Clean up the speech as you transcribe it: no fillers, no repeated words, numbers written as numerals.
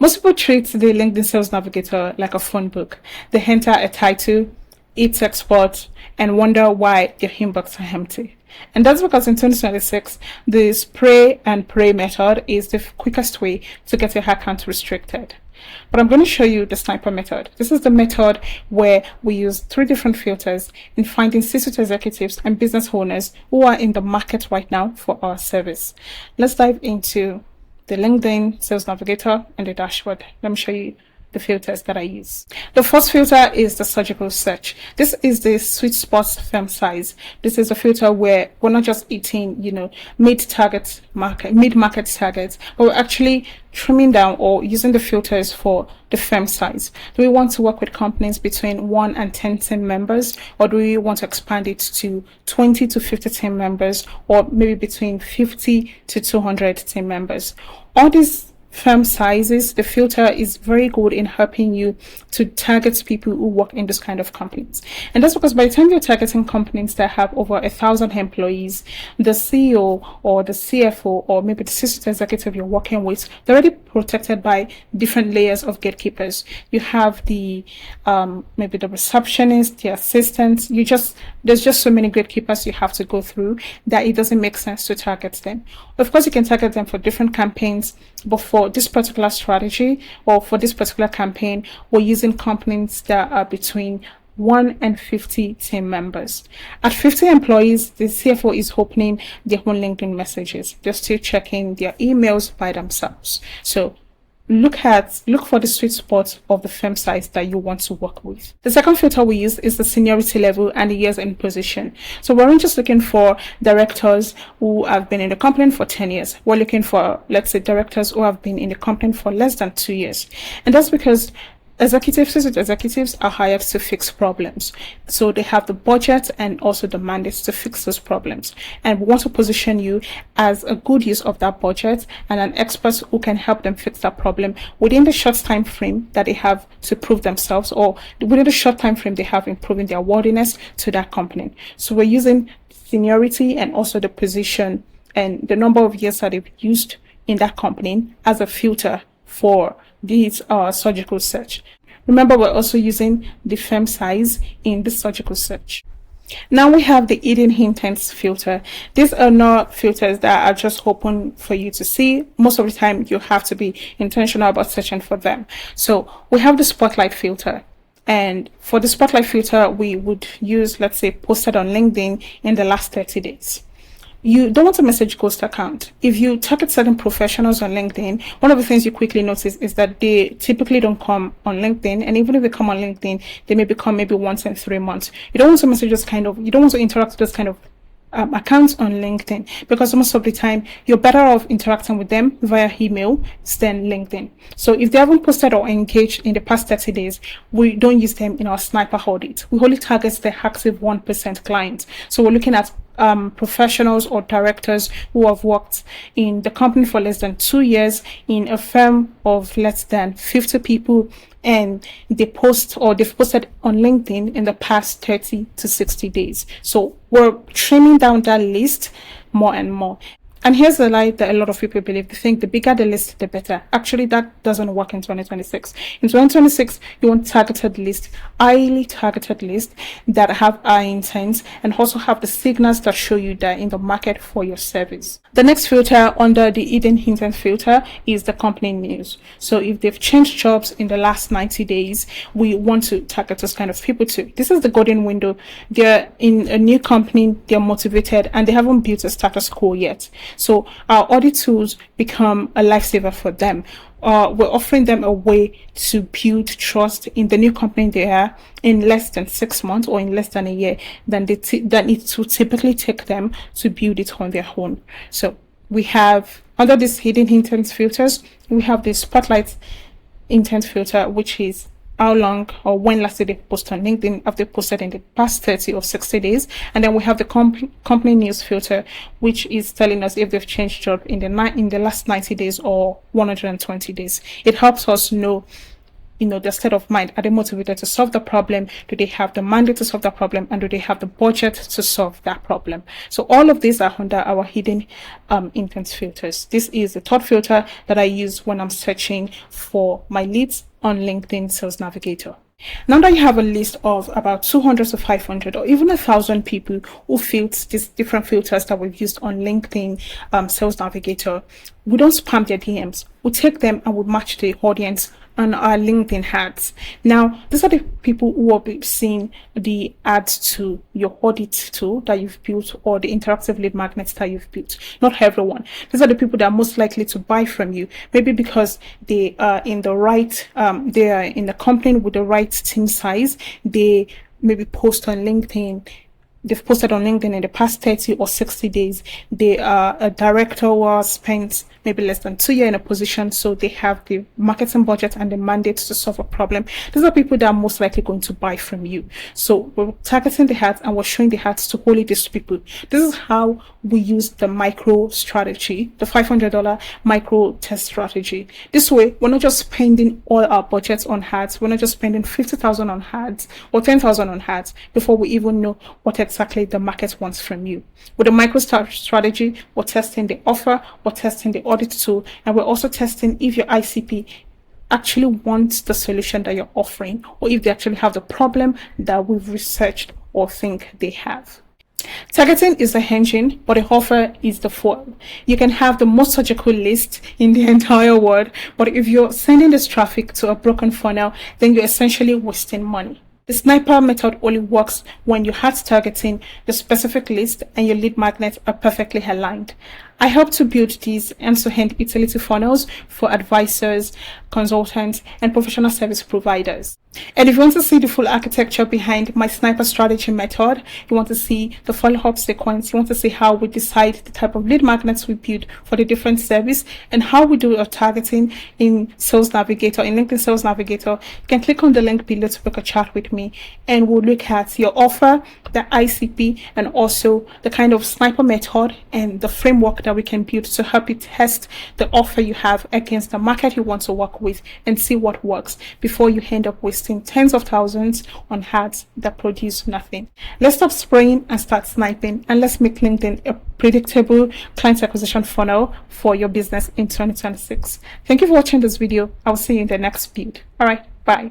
Most people treat the LinkedIn Sales Navigator like a phone book. They enter a title, hit export, and wonder why their inbox are empty. And that's because in 2026, the spray and pray method is the quickest way to get your account restricted. But I'm going to show you the sniper method. This is the method where we use 3 different filters in finding C-suite executives and business owners who are in the market right now for our service. Let's dive into the LinkedIn Sales Navigator and the dashboard. Let me show you the filters that I use. The first filter is the surgical search. This is the sweet spot firm size. This is a filter where we're not just eating, mid-market targets, but we're actually trimming down or using the filters for the firm size. Do we want to work with companies between 1 and 10 team members, or do we want to expand it to 20 to 50 team members, or maybe between 50 to 200 team members? All these firm sizes, the filter is very good in helping you to target people who work in this kind of companies. And that's because by the time you're targeting companies that have over 1,000 employees, the CEO or the CFO or maybe the C-suite executive you're working with, they're already protected by different layers of gatekeepers. You have the maybe the receptionist, the assistant. There's just so many gatekeepers you have to go through that it doesn't make sense to target them. Of course, you can target them for different campaigns, but for this particular strategy or for this particular campaign, we're using companies that are between 1 and 50 team members. At 50 employees, the CFO is opening their own LinkedIn messages. They're still checking their emails by themselves. So look for the sweet spot of the firm size that you want to work with. The second filter we use is the seniority level and the years in position. So we're just looking for directors who have been in the company for 10 years. We're looking for, let's say, directors who have been in the company for less than 2 years. And that's because executives are hired to fix problems. So they have the budget and also the mandates to fix those problems. And we want to position you as a good use of that budget and an expert who can help them fix that problem within the short time frame that they have to prove themselves, or within the short time frame they have in proving their worthiness to that company. So we're using seniority and also the position and the number of years that they've used in that company as a filter for these surgical search. Remember, we're also using the firm size in the surgical search. Now we have the hidden intents filter. These are not filters that are just open for you to see. Most of the time you have to be intentional about searching for them. So we have the spotlight filter. And for the spotlight filter, we would use, let's say, posted on LinkedIn in the last 30 days. You don't want to message ghost account. If you target certain professionals on LinkedIn, one of the things you quickly notice is that they typically don't come on LinkedIn. And even if they come on LinkedIn, they may become maybe once in 3 months. You don't want to message you don't want to interact with those kind of accounts on LinkedIn, because most of the time you're better off interacting with them via email than LinkedIn. So if they haven't posted or engaged in the past 30 days, we don't use them in our sniper audit. We only target the active 1% clients. So we're looking at professionals or directors who have worked in the company for less than 2 years in a firm of less than 50 people, and they've posted on LinkedIn in the past 30 to 60 days. So we're trimming down that list more and more. And here's the lie that a lot of people believe. They think the bigger the list, the better. Actually, that doesn't work in 2026. In 2026, you want targeted list, highly targeted list that have high intents and also have the signals that show you that in the market for your service. The next filter under the hidden intent filter is the company news. So if they've changed jobs in the last 90 days, we want to target those kind of people too. This is the golden window. They're in a new company, they're motivated, and they haven't built a status quo yet. So our audit tools become a lifesaver for them. We're offering them a way to build trust in the new company they are in less than 6 months or in less than a year than it would typically take them to build it on their own. So we have, under these hidden intent filters, we have the spotlight intent filter, which is how long or when last did they post on LinkedIn, have they posted in the past 30 or 60 days. And then we have the company news filter, which is telling us if they've changed job in the last 90 days or 120 days. It helps us know their state of mind. Are they motivated to solve the problem? Do they have the mandate to solve the problem? And do they have the budget to solve that problem? So all of these are under our hidden intent filters. This is the third filter that I use when I'm searching for my leads on LinkedIn Sales Navigator. Now that you have a list of about 200 to 500 or even 1,000 people who filled these different filters that we've used on LinkedIn Sales Navigator, we don't spam their DMs. We take them and we match the audience on our LinkedIn ads. Now, these are the people who will be seeing the ads to your audit tool that you've built or the interactive lead magnets that you've built. Not everyone. These are the people that are most likely to buy from you, maybe because they are in the right, they are in the company with the right team size. They maybe post on LinkedIn. They've posted on LinkedIn in the past 30 or 60 days. They are a director who has spent maybe less than 2 years in a position, so they have the marketing budget and the mandate to solve a problem. These are people that are most likely going to buy from you. So we're targeting the ads and we're showing the ads to only these people. This is how we use the micro strategy, the $500 micro test strategy. This way, we're not just spending all our budgets on ads. We're not just spending 50,000 on ads or 10,000 on ads before we even know what exactly the market wants from you. With the micro strategy, we're testing the offer, we're testing the audit tool, and we're also testing if your ICP actually wants the solution that you're offering, or if they actually have the problem that we've researched or think they have. Targeting is the engine, but the offer is the foil. You can have the most surgical list in the entire world, but if you're sending this traffic to a broken funnel, then you're essentially wasting money. The sniper method only works when you have targeting, the specific list, and your lead magnets are perfectly aligned. I help to build these end-to-end utility funnels for advisors, consultants, and professional service providers. And if you want to see the full architecture behind my sniper strategy method, you want to see the follow-up sequence, you want to see how we decide the type of lead magnets we build for the different service, and how we do our targeting in Sales Navigator, in LinkedIn Sales Navigator, you can click on the link below to book a chat with me, and we'll look at your offer, the ICP, and also the kind of sniper method and the framework that we can build to help you test the offer you have against the market you want to work with and see what works before you end up wasting tens of thousands on ads that produce nothing. Let's stop spraying and start sniping, and let's make LinkedIn a predictable client acquisition funnel for your business in 2026. Thank you for watching this video. I'll see you in the next build. All right, bye.